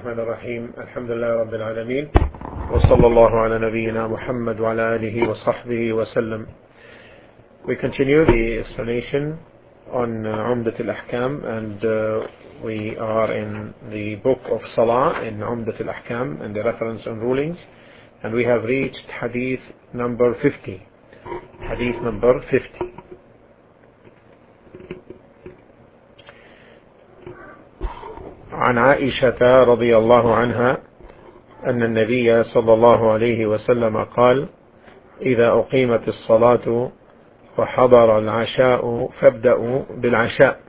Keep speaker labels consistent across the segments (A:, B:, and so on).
A: الرحمن الرحيم الحمد لله رب العالمين وصلى الله على نبينا محمد وعلى آله وصحبه وسلم. We continue the explanation on Umdat Al-Ahkaam, and we are in the book of Salah in Umdat Al-Ahkaam and the reference and rulings, and we have reached hadith number 50. Hadith number 50. عن عائشة رضي الله عنها أن النبي صلى الله عليه وسلم قال: إذا أقيمت الصلاة وحضر العشاء فابدأوا بالعشاء.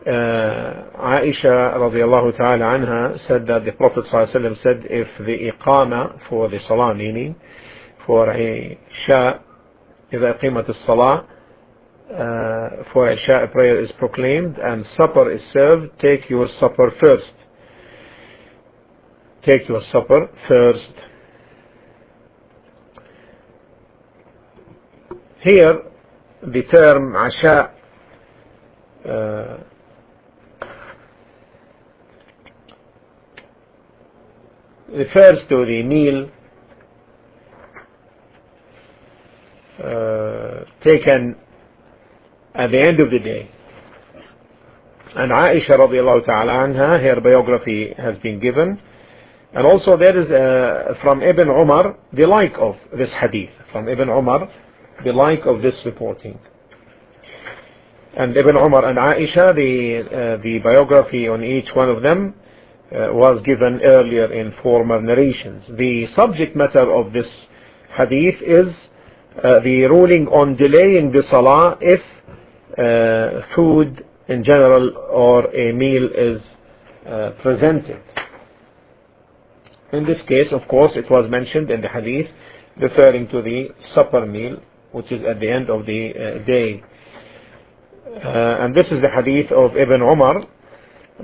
A: Aisha radiallahu ta'ala anha said that the Prophet ﷺ said, if the iqama for the salah, meaning for a Isha, إذا أقيمت الصلاة, for Isha prayer is proclaimed and supper is served, take your supper first. Take your supper first. Here the term Asha refers to the meal taken at the end of the day. And Aisha radiallahu ta'ala anha, her biography has been given, and also there is from Ibn Umar the like of this hadith, from Ibn Umar the like of this reporting. And Ibn Umar and Aisha, the biography on each one of them was given earlier in former narrations. The subject matter of this hadith is the ruling on delaying the salah if food in general or a meal is presented. In this case, of course, it was mentioned in the hadith referring to the supper meal, which is at the end of the day. And this is the hadith of Ibn Umar,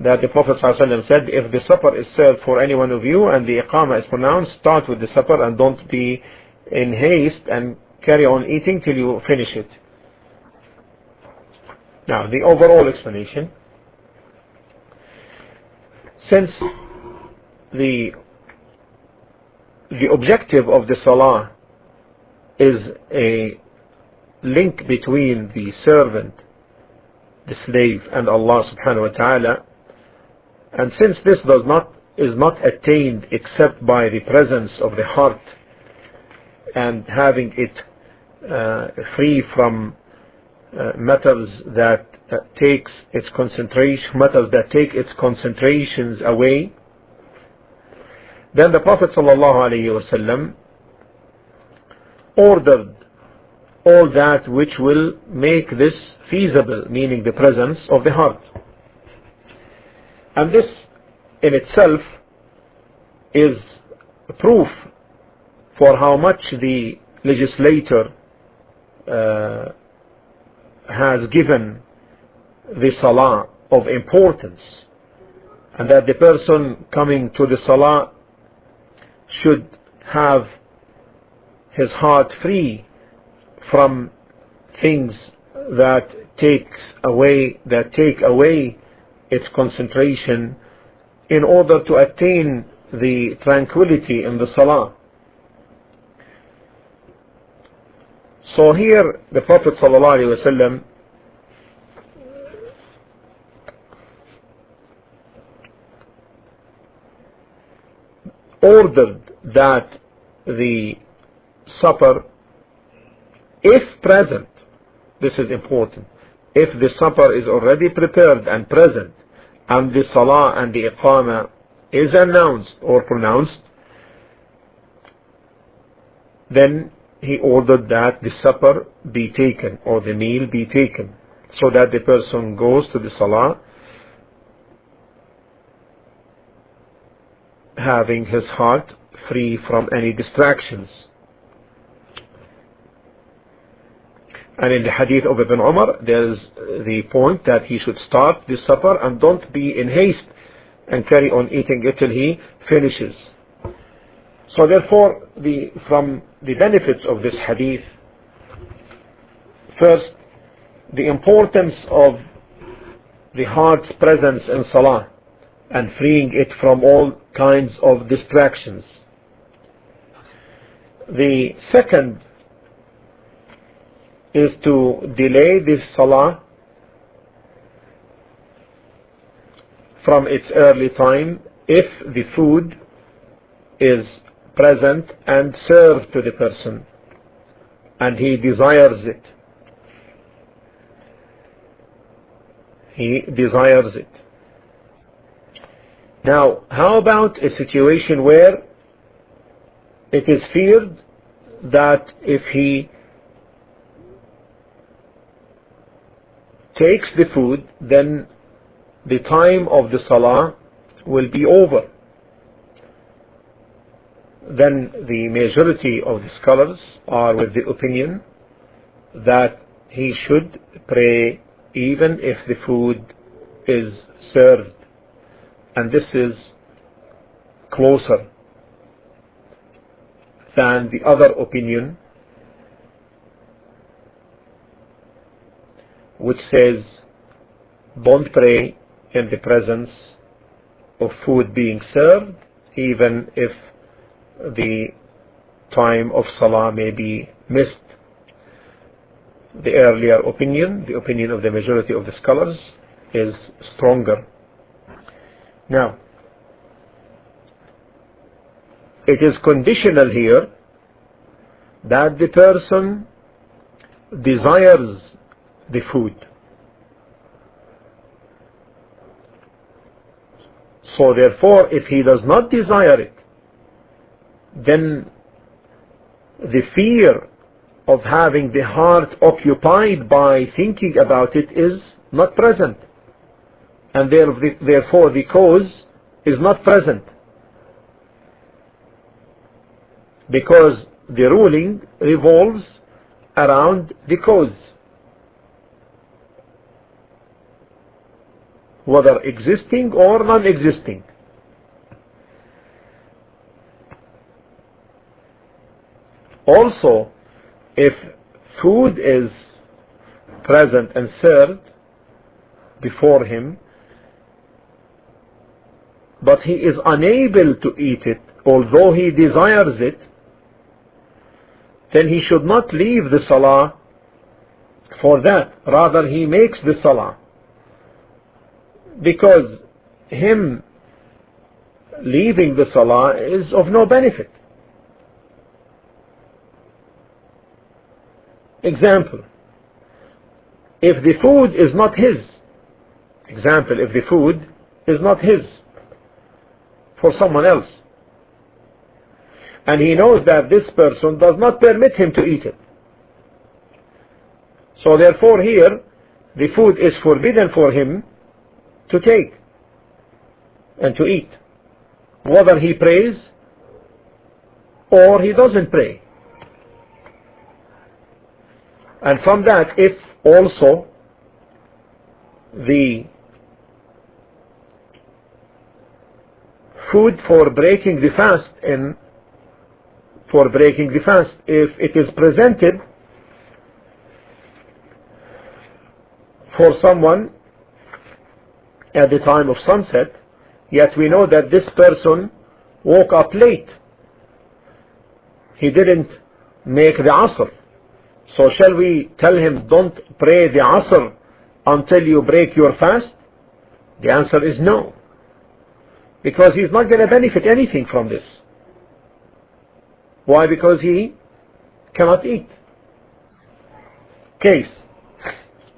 A: that the Prophet ﷺ said, if the supper is served for any one of you and the iqama is pronounced, start with the supper and don't be in haste and carry on eating till you finish it. Now, the overall explanation. Since the objective of the salah is a link between the servant, the slave, and Allah subhanahu wa ta'ala, and since this is not attained except by the presence of the heart and having it free from matters that take its concentrations away, then the Prophet ﷺ ordered all that which will make this feasible, meaning the presence of the heart. And this in itself is proof for how much the legislator has given the salah of importance, and that the person coming to the salah should have his heart free from things that take away its concentration, in order to attain the tranquility in the salah. So here the Prophet ﷺ ordered that the supper, if present, this is important, if the supper is already prepared and present and the salah and the iqama is announced or pronounced, then he ordered that the supper be taken or the meal be taken, so that the person goes to the salah having his heart free from any distractions. And in the hadith of Ibn Umar, there is the point that he should start the supper and don't be in haste and carry on eating it till he finishes. So therefore, from the benefits of this hadith, first, the importance of the heart's presence in salah, and freeing it from all kinds of distractions. The second is to delay this salah from its early time if the food is present and served to the person and he desires it. He desires it. Now, how about a situation where it is feared that if he takes the food, then the time of the salah will be over? Then the majority of the scholars are with the opinion that he should pray even if the food is served, and this is closer than the other opinion, which says don't pray in the presence of food being served, even if the time of salah may be missed. The earlier opinion, the opinion of the majority of the scholars, is stronger. Now, it is conditional here that the person desires the food. So therefore, if he does not desire it, then the fear of having the heart occupied by thinking about it is not present, and therefore the cause is not present, because the ruling revolves around the cause, whether existing or non-existing. Also, if food is present and served before him, but he is unable to eat it, although he desires it, then he should not leave the salah for that. Rather, he makes the salah, because him leaving the salah is of no benefit. Example, if the food is not his, if the food is not his, for someone else, and he knows that this person does not permit him to eat it, so therefore here the food is forbidden for him to take and to eat, whether he prays or he doesn't pray. And from that, if also the food for breaking the fast if it is presented for someone at the time of sunset, yet we know that this person woke up late, he didn't make the Asr, so shall we tell him don't pray the Asr until you break your fast? The answer is no, because he's not going to benefit anything from this. Why? Because he cannot eat. Case,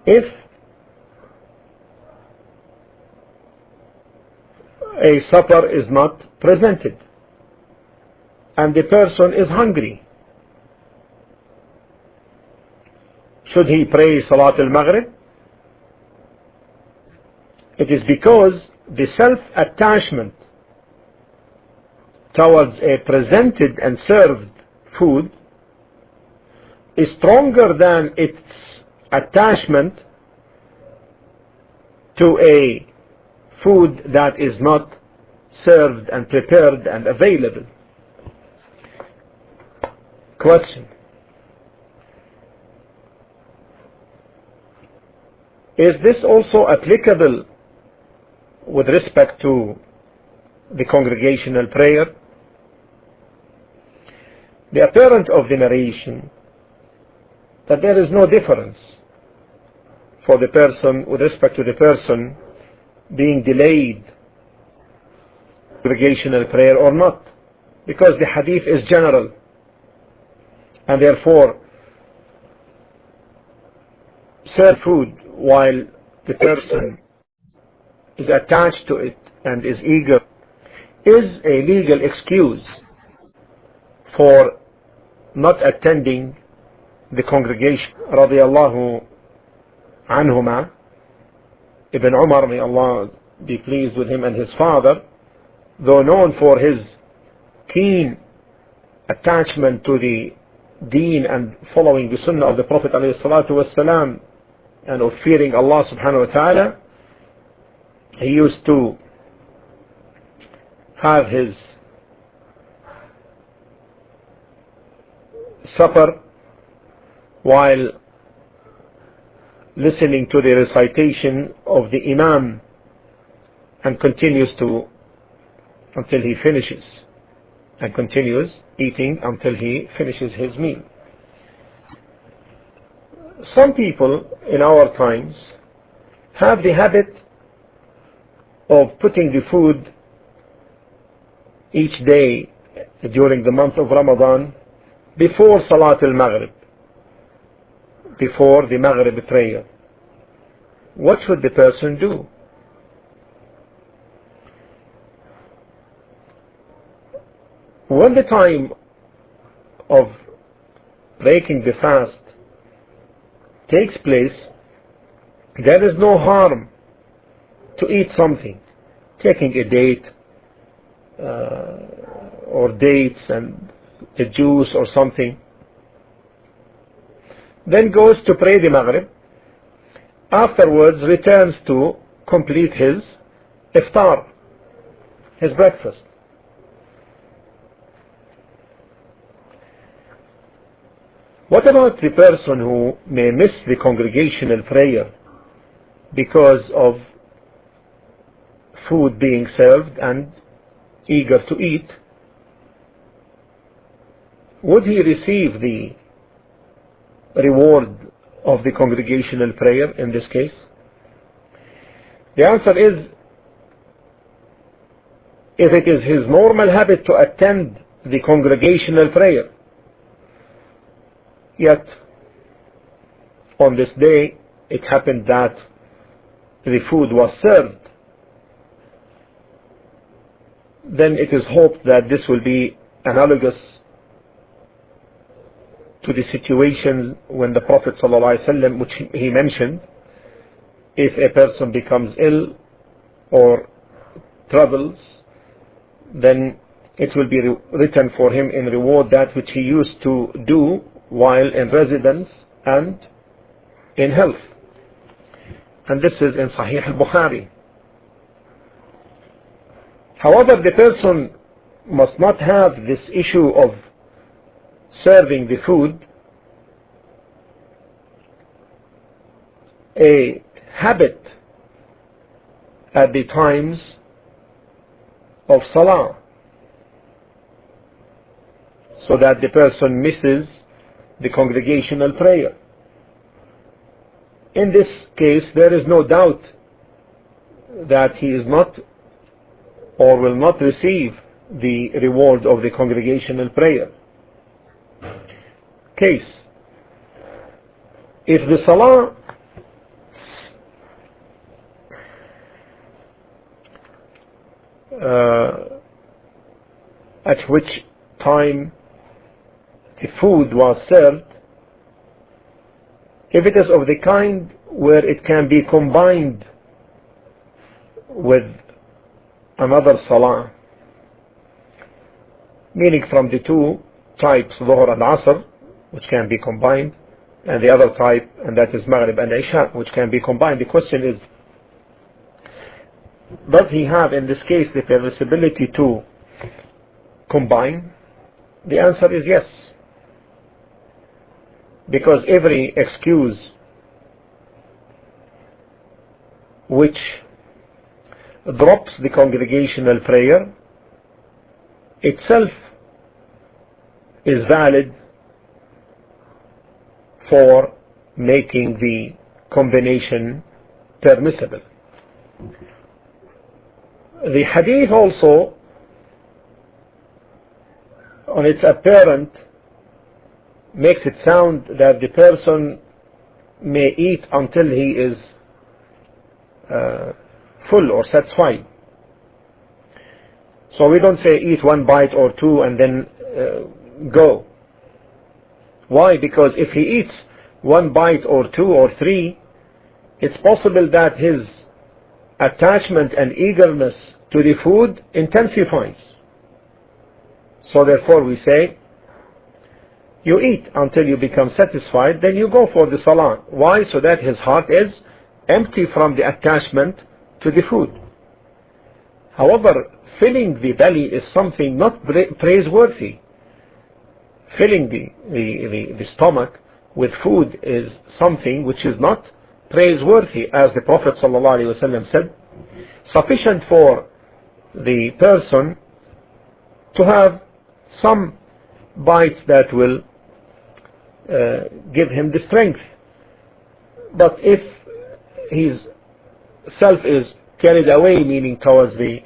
A: if a supper is not presented and the person is hungry, should he pray Salat al-Maghrib? It is because the self-attachment towards a presented and served food is stronger than its attachment to a food that is not served and prepared and available. Question: is this also applicable with respect to the congregational prayer, the apparent of the narration that there is no difference for the person with respect to the person being delayed congregational prayer or not, because the hadith is general, and therefore serve food while the person is attached to it and is eager is a legal excuse for not attending the congregation. Radiallahu anhuma, Ibn Umar, may Allah be pleased with him and his father, though known for his keen attachment to the deen and following the sunnah of the Prophet ﷺ, and of fearing Allah subhanahu wa ta'ala, he used to have his supper while listening to the recitation of the Imam, and continues to until he finishes, and continues eating until he finishes his meal. Some people in our times have the habit of putting the food each day during the month of Ramadan before Salat al-Maghrib, before the Maghrib prayer. What should the person do? When the time of breaking the fast takes place, there is no harm to eat something, taking a date or dates and a juice or something, then goes to pray the Maghrib, afterwards returns to complete his iftar, his breakfast. What about the person who may miss the congregational prayer because of food being served and eager to eat? Would he receive the reward of the congregational prayer in this case? The answer is, if it is his normal habit to attend the congregational prayer, yet on this day it happened that the food was served, then it is hoped that this will be analogous to the situation when the Prophet ﷺ, which he mentioned, if a person becomes ill or troubles, then it will be written for him in reward that which he used to do while in residence and in health. And this is in Sahih al-Bukhari. However, the person must not have this issue of serving the food a habit at the times of Salah, so that the person misses the congregational prayer. In this case, there is no doubt that he is not or will not receive the reward of the congregational prayer. Case: if the Salah at which time the food was served, if it is of the kind where it can be combined with another Salah, meaning from the two types, Dhuhr and Asr, which can be combined, and the other type, and that is Maghrib and Isha, which can be combined, the question is, does he have in this case the permissibility to combine? The answer is yes, because every excuse which drops the congregational prayer itself is valid for making the combination permissible. The hadith also, on its apparent, makes it sound that the person may eat until he is full or satisfied. So we don't say eat one bite or two and then go. Why? Because if he eats one bite or two or three, it's possible that his attachment and eagerness to the food intensifies. So therefore we say, you eat until you become satisfied, then you go for the salah. Why? So that his heart is empty from the attachment to the food. However, filling the belly is something not praiseworthy. Filling the stomach with food is something which is not praiseworthy, as the Prophet ﷺ said. Sufficient for the person to have some bites that will give him the strength. But if his self is carried away, meaning towards the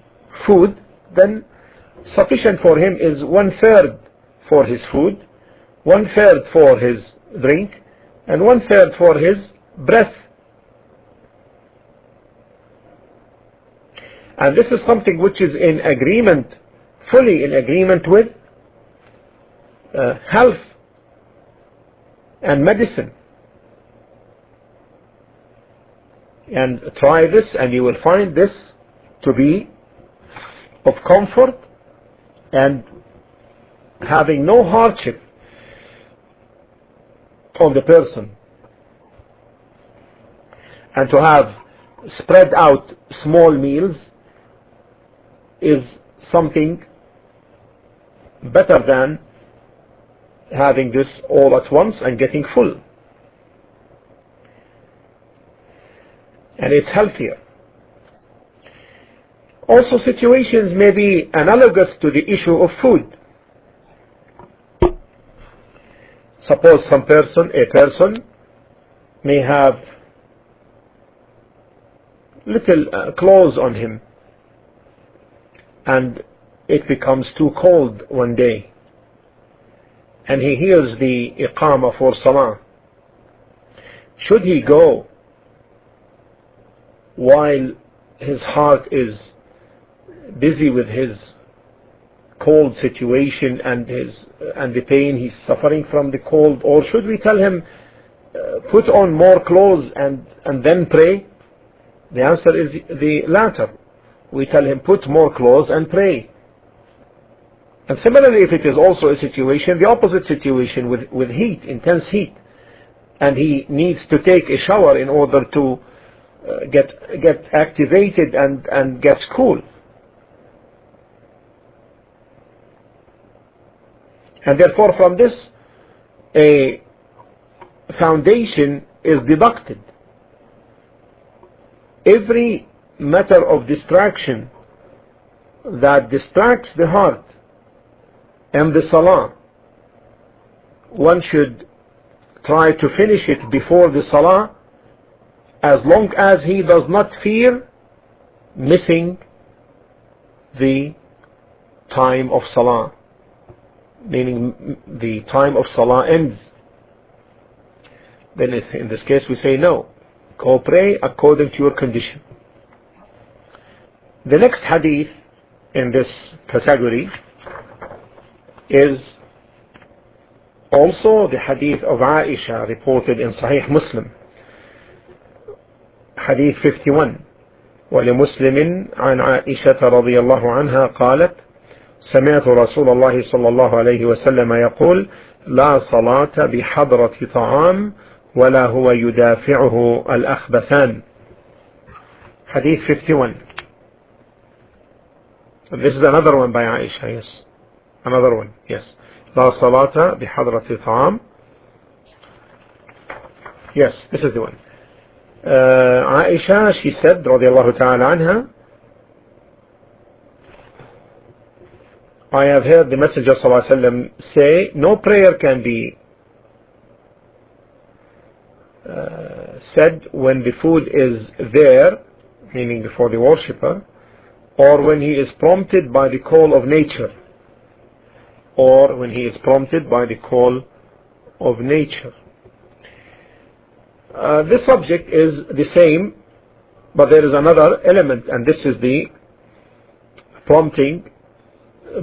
A: food, then sufficient for him is 1/3 for his food, 1/3 for his drink, and 1/3 for his breath. And this is something which is in agreement, fully in agreement with health and medicine. And try this and you will find this to be of comfort and having no hardship on the person. And to have spread out small meals is something better than having this all at once and getting full. And it's healthier. Also, situations may be analogous to the issue of food. Suppose a person may have little clothes on him, and it becomes too cold one day, and he hears the iqamah for salah. Should he go while his heart is busy with his cold situation and the pain he's suffering from the cold, or should we tell him put on more clothes and then pray? The answer is the latter. We tell him put more clothes and pray. And similarly, if it is also a situation, the opposite situation with heat, intense heat, and he needs to take a shower in order to get activated and get cool. And therefore from this a foundation is deducted. Every matter of distraction that distracts the heart and the salah, one should try to finish it before the salah, as long as he does not fear missing the time of salah, meaning the time of salah ends. Then in this case we say no, go pray according to your condition. The next hadith in this category is also the hadith of Aisha, reported in Sahih Muslim, hadith 51. ولمسلم عن عائشة رضي الله عنها قالت سمعت رسول الله صلى الله عليه وسلم يقول لا صلاة بحضرة طعام ولا هو يدافعه الأخبثان. Hadith 51. This is another one by Aisha, yes. Another one, yes. لا صلاة بحضرة طعام. Yes, this is the one. Aisha, she said, رضي الله تعالى عنها, I have heard the Messenger ﷺ say, no prayer can be said when the food is there, meaning before the worshipper, or when he is prompted by the call of nature, or when he is prompted by the call of nature. This subject is the same, but there is another element, and this is the prompting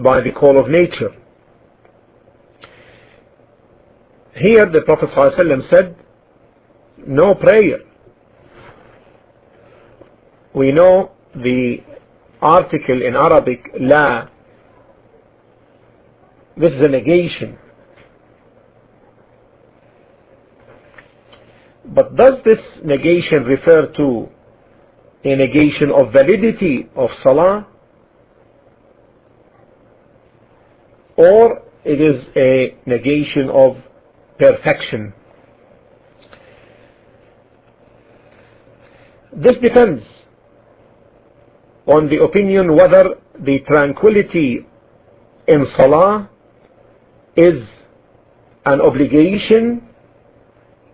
A: by the call of nature. Here the Prophet ﷺ said, no prayer. We know the article in Arabic, la. This is a negation. But does this negation refer to a negation of validity of Salah, or it is a negation of perfection? This depends on the opinion whether the tranquility in Salah is an obligation,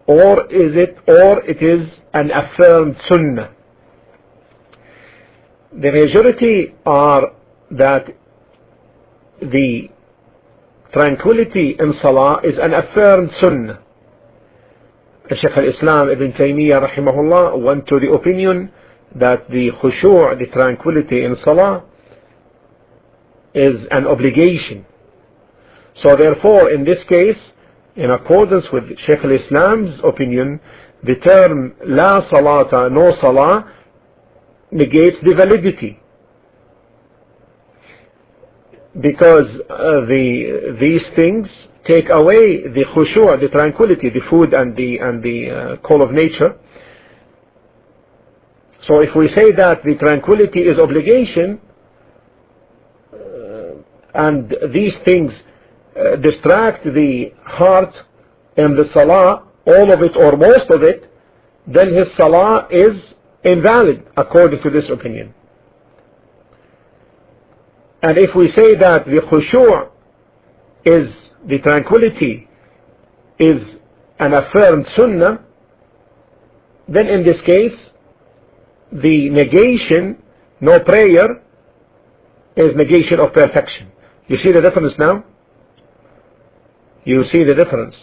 A: or it is an affirmed sunnah. The majority are that the tranquility in Salah is an affirmed sunnah. Shaykh al-Islam Ibn Taymiyyah rahimahullah went to the opinion that the khushu', the tranquility in Salah, is an obligation. So therefore, in this case, in accordance with Shaykh al-Islam's opinion, the term la salata, no salah, negates the validity, because these things take away the khushu', the tranquility, the food and the call of nature. So if we say that the tranquility is obligation, and these things distract the heart in the salah, all of it or most of it, then his salah is invalid according to this opinion. And if we say that the khushu' is, the tranquility is an affirmed sunnah, then in this case the negation, no prayer, is negation of perfection. You see the difference now? You see the difference?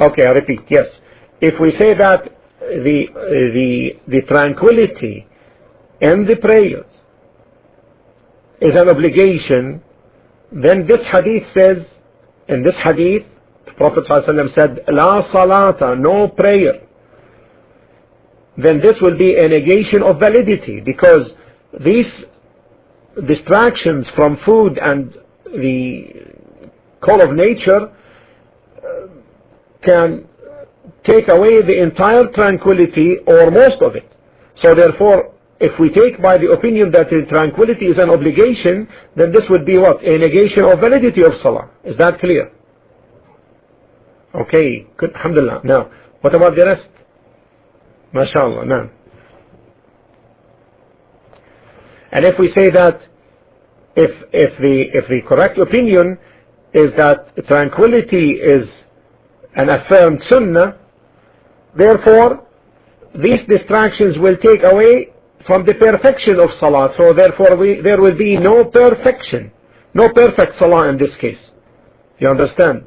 A: Okay, I repeat, yes. If we say that the tranquility in the prayers is an obligation, then this hadith says, in this hadith, the Prophet ﷺ said, la salata, no prayer. Then this will be a negation of validity, because these distractions from food and the call of nature can take away the entire tranquility or most of it. So therefore, if we take by the opinion that the tranquility is an obligation, then this would be what? A negation of validity of Salah. Is that clear? Okay, good, alhamdulillah. Now, what about the rest? MashaAllah, now. And if we say that if the correct opinion is that tranquility is an affirmed sunnah, therefore these distractions will take away from the perfection of salah. So therefore there will be no perfection, no perfect salah in this case. You understand?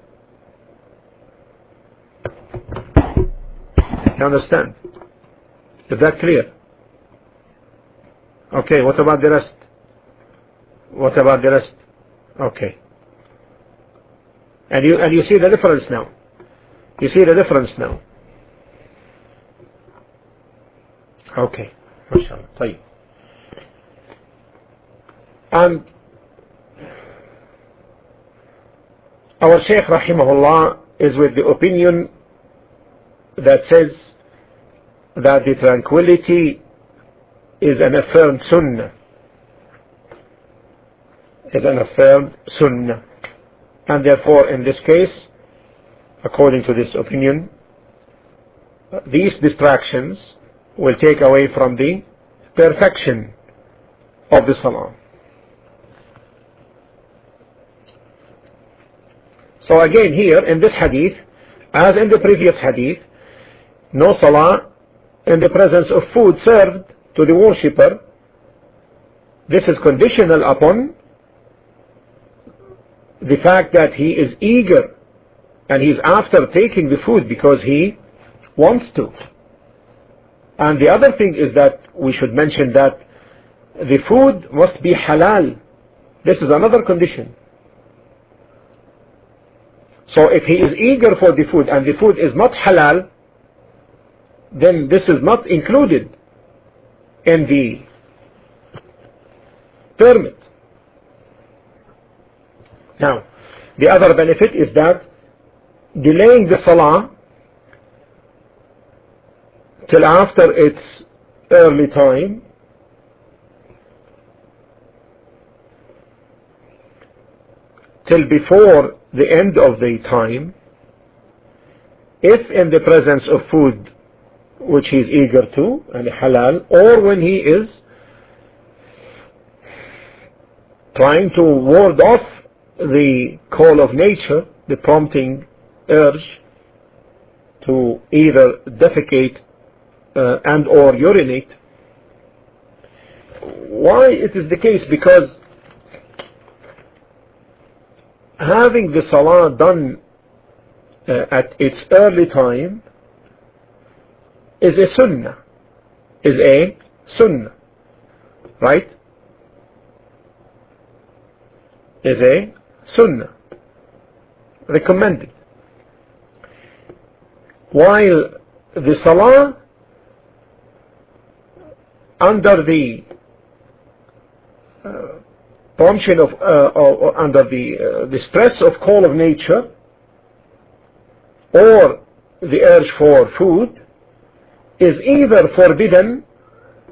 A: You understand? Is that clear? Okay, what about the rest? What about the rest? Okay. And you see the difference now. You see the difference now. Okay. MashaAllah. طيب. And our Shaykh rahimahullah is with the opinion that says that the tranquility is an affirmed sunnah. Is an affirmed sunnah. And therefore in this case, according to this opinion, these distractions will take away from the perfection of the salah. So again here in this hadith, as in the previous hadith, no salah in the presence of food served to the worshipper. This is conditional upon the fact that he is eager and he's after taking the food because he wants to. And the other thing is that we should mention that the food must be halal. This is another condition. So if he is eager for the food and the food is not halal, then this is not included in the permit. Now, the other benefit is that delaying the salah till after its early time till before the end of the time, if in the presence of food which he is eager to and halal, or when he is trying to ward off the call of nature, the prompting urge to either defecate and or urinate. Why it is the case? Because having the salah done at its early time is a sunnah, right? Is a sunnah, recommended. While the salah under the promption of under the stress of call of nature or the urge for food is either forbidden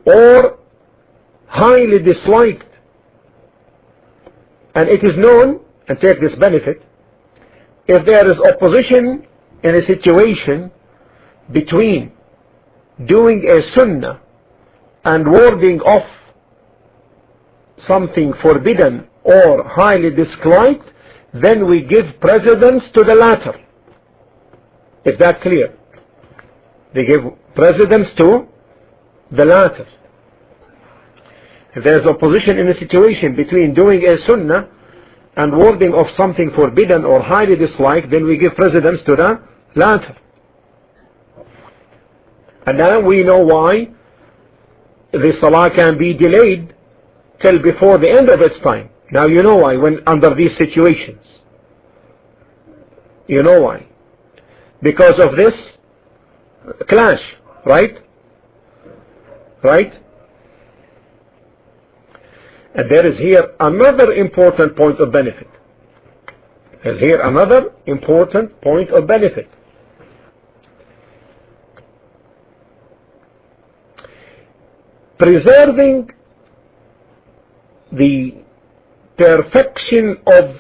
A: or highly disliked. And it is known, and take this benefit, if there is opposition in a situation between doing a sunnah and warding off something forbidden or highly disliked, then we give precedence to the latter. Is that clear? They give precedence to the latter. If there is opposition in a situation between doing a sunnah and warding off something forbidden or highly disliked, then we give precedence to the latter. And now we know why the salah can be delayed till before the end of its time. Now you know why, when under these situations. You know why. Because of this clash, right? Right? And there is here another important point of benefit. There's here another important point of benefit. Preserving the perfection of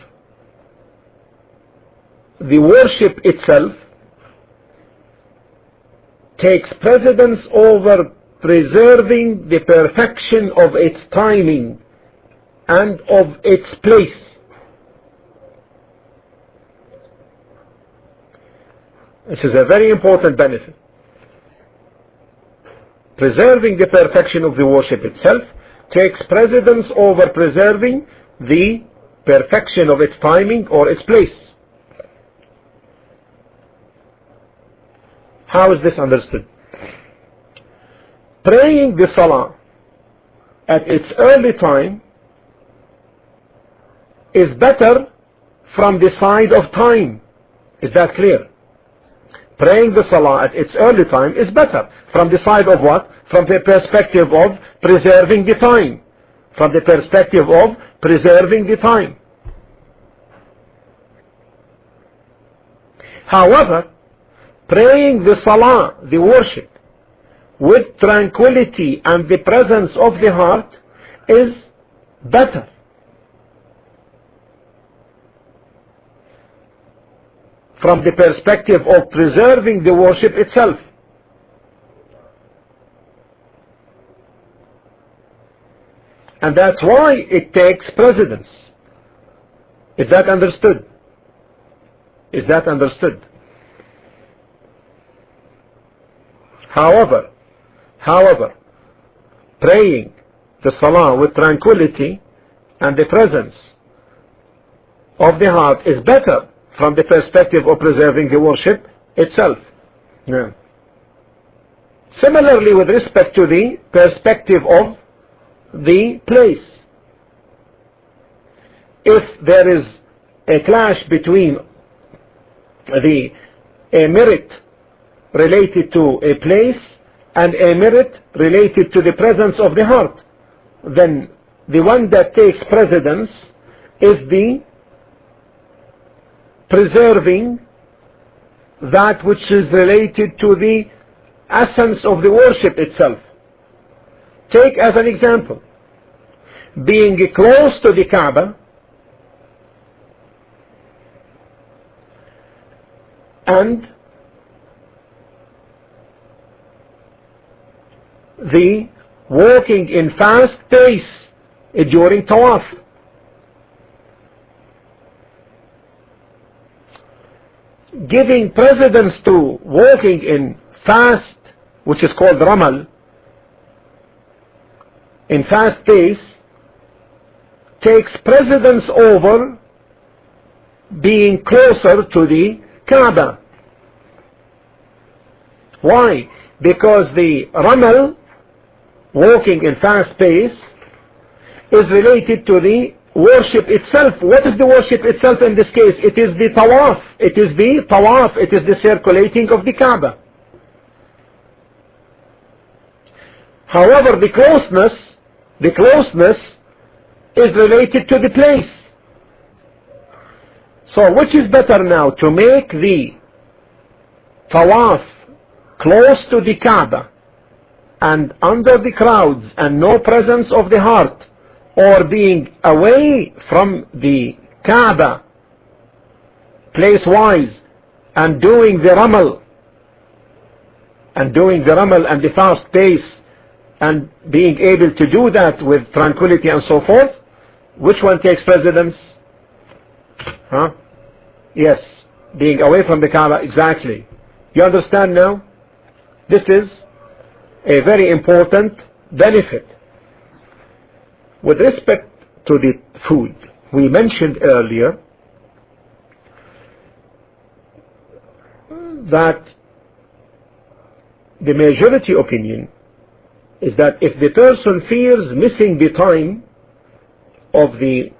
A: the worship itself takes precedence over preserving the perfection of its timing and of its place. This is a very important benefit. Preserving the perfection of the worship itself takes precedence over preserving the perfection of its timing or its place. How is this understood? Praying the salah at its early time is better from the side of time. Is that clear? Praying the salah at its early time is better. From the side of what? From the perspective of preserving the time. From the perspective of preserving the time. However, praying the salah, the worship, with tranquility and the presence of the heart is better. From the perspective of preserving the worship itself. And that's why it takes precedence. Is that understood? Is that understood? However, praying the Salah with tranquility and the presence of the heart is better from the perspective of preserving the worship itself. Yeah. Similarly, with respect to the perspective of the place, if there is a clash between a merit related to a place and a merit related to the presence of the heart, then the one that takes precedence is the preserving that which is related to the essence of the worship itself. Take as an example, being close to the Kaaba and the walking in fast pace during tawaf. Giving precedence to walking in fast, which is called ramal, in fast pace, takes precedence over being closer to the Kaaba. Why? Because the ramal, walking in fast pace, is related to the worship itself. What is the worship itself in this case? It is the tawaf. It is the tawaf. It is the circulating of the Kaaba. However, the closeness is related to the place. So which is better now, to make the tawaf close to the Kaaba and under the crowds and no presence of the heart, or being away from the Kaaba place-wise and doing the ramal and the fast pace and being able to do that with tranquility and so forth? Which one takes precedence? Yes, being away from the Kaaba, exactly. You understand now? This is a very important benefit. With respect to the food, we mentioned earlier that the majority opinion is that if the person fears missing the time of the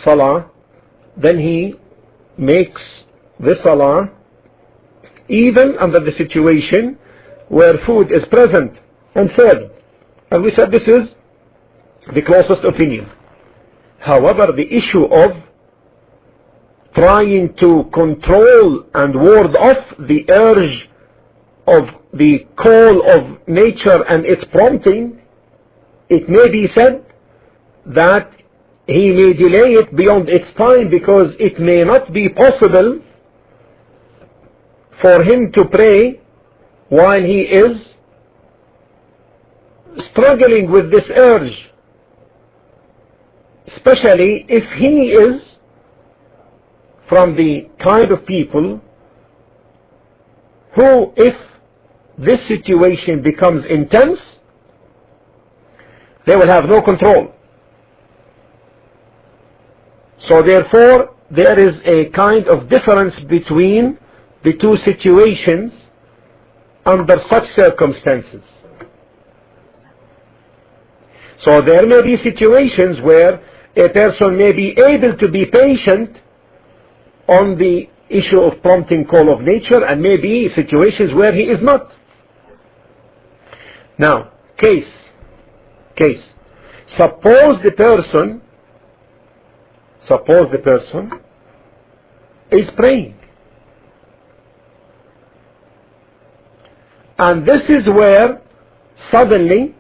A: Salah, then he makes the Salah even under the situation where food is present and served. And we said this is the closest opinion. However, the issue of trying to control and ward off the urge of the call of nature and its prompting, it may be said that he may delay it beyond its time, because it may not be possible for him to pray while he is struggling with this urge, especially if he is from the kind of people who, if this situation becomes intense, they will have no control. So therefore, there is a kind of difference between the two situations under such circumstances. So there may be situations where a person may be able to be patient on the issue of prompting call of nature, and may be situations where he is not. Now, case. Suppose the person is praying, and this is where suddenly,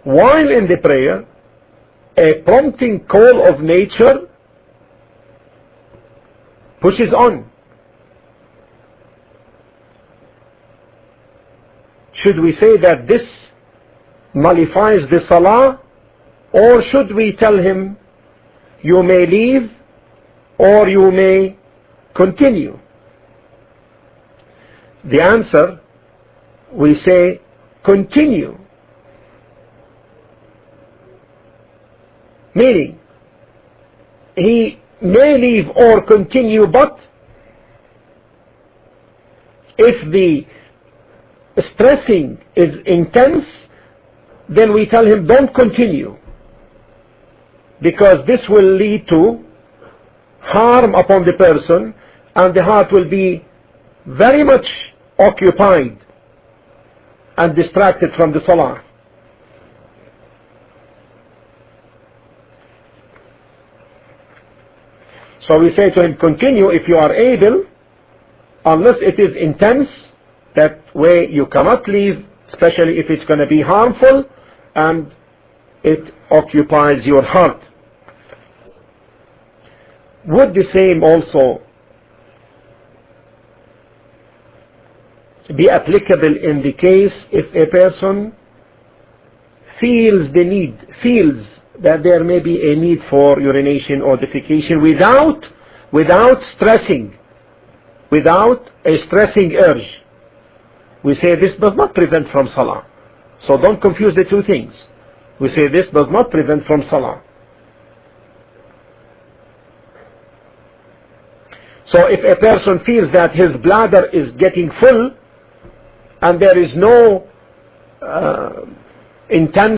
A: while in the prayer, a prompting call of nature pushes on. Should we say that this nullifies the Salah, or should we tell him, you may leave or you may continue? The answer, we say continue. Meaning, he may leave or continue, but if the stressing is intense, then we tell him don't continue, because this will lead to harm upon the person, and the heart will be very much occupied and distracted from the salah. So we say to him, continue if you are able, unless it is intense. That way you cannot leave, especially if it's going to be harmful and it occupies your heart. Would the same also be applicable in the case if a person feels that there may be a need for urination or defecation without stressing, without a stressing urge? We say this does not prevent from salah. So don't confuse the two things. We say this does not prevent from salah. So if a person feels that his bladder is getting full and there is no intense